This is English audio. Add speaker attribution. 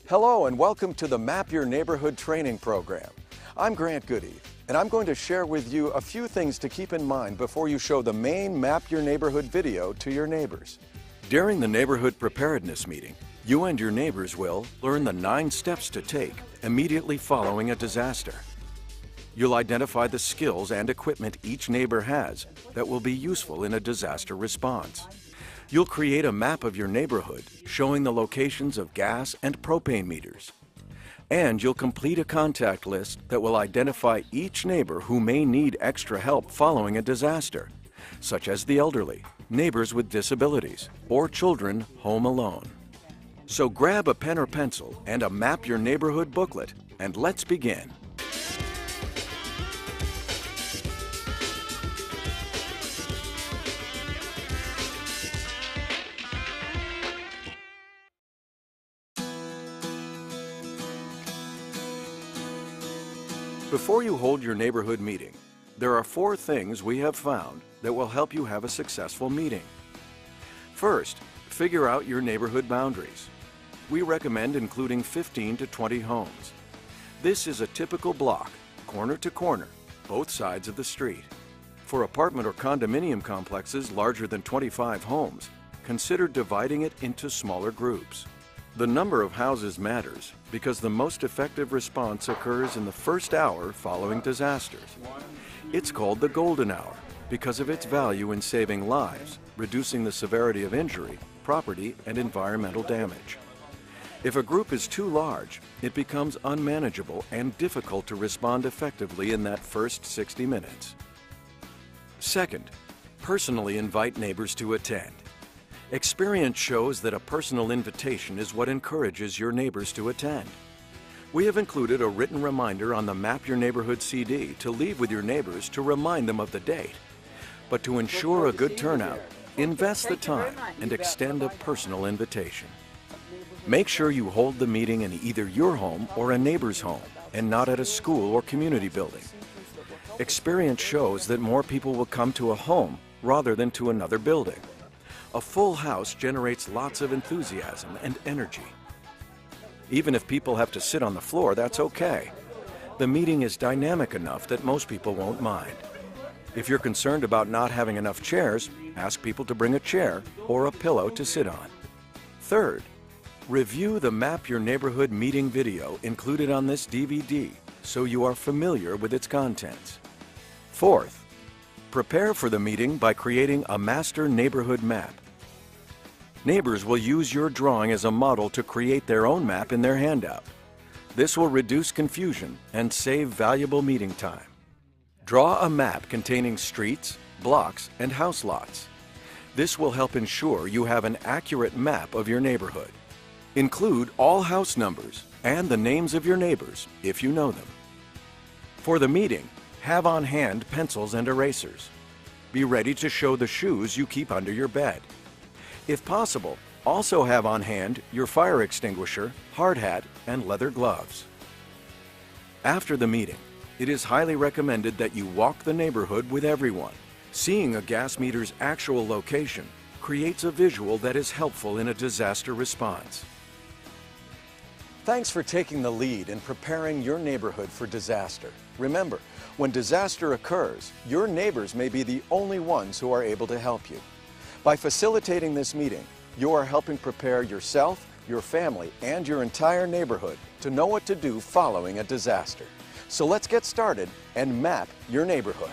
Speaker 1: Hello and welcome to the Map Your Neighborhood training program. I'm Grant Goody, and I'm going to share with you a few things to keep in mind before you show the main Map Your Neighborhood video to your neighbors. During the neighborhood preparedness meeting, you and your neighbors will learn the 9 steps to take immediately following a disaster. You'll identify the skills and equipment each neighbor has that will be useful in a disaster response. You'll create a map of your neighborhood showing the locations of gas and propane meters. And you'll complete a contact list that will identify each neighbor who may need extra help following a disaster, such as the elderly, neighbors with disabilities, or children home alone. So grab a pen or pencil and a Map Your Neighborhood booklet, and let's begin. Before you hold your neighborhood meeting, there are 4 things we have found that will help you have a successful meeting. First, figure out your neighborhood boundaries. We recommend including 15 to 20 homes. This is a typical block, corner to corner, both sides of the street. For apartment or condominium complexes larger than 25 homes, consider dividing it into smaller groups. The number of houses matters because the most effective response occurs in the first hour following disasters. It's called the golden hour because of its value in saving lives, reducing the severity of injury, property, and environmental damage. If a group is too large, it becomes unmanageable and difficult to respond effectively in that first 60 minutes. Second, personally invite neighbors to attend. Experience shows that a personal invitation is what encourages your neighbors to attend. We have included a written reminder on the Map Your Neighborhood CD to leave with your neighbors to remind them of the date. But to ensure a good turnout, invest the time and extend a personal invitation. Make sure you hold the meeting in either your home or a neighbor's home and not at a school or community building. Experience shows that more people will come to a home rather than to another building. A full house generates lots of enthusiasm and energy. Even if people have to sit on the floor, that's okay. The meeting is dynamic enough that most people won't mind. If you're concerned about not having enough chairs, ask people to bring a chair or a pillow to sit on. Third, review the Map Your Neighborhood meeting video included on this DVD so you are familiar with its contents. Fourth, prepare for the meeting by creating a master neighborhood map. Neighbors will use your drawing as a model to create their own map in their handout. This will reduce confusion and save valuable meeting time. Draw a map containing streets, blocks, and house lots. This will help ensure you have an accurate map of your neighborhood. Include all house numbers and the names of your neighbors if you know them. For the meeting, have on hand pencils and erasers. Be ready to show the shoes you keep under your bed. If possible, also have on hand your fire extinguisher, hard hat, and leather gloves. After the meeting, it is highly recommended that you walk the neighborhood with everyone. Seeing a gas meter's actual location creates a visual that is helpful in a disaster response. Thanks for taking the lead in preparing your neighborhood for disaster. Remember, when disaster occurs, your neighbors may be the only ones who are able to help you. By facilitating this meeting, you are helping prepare yourself, your family, and your entire neighborhood to know what to do following a disaster. So let's get started and map your neighborhood.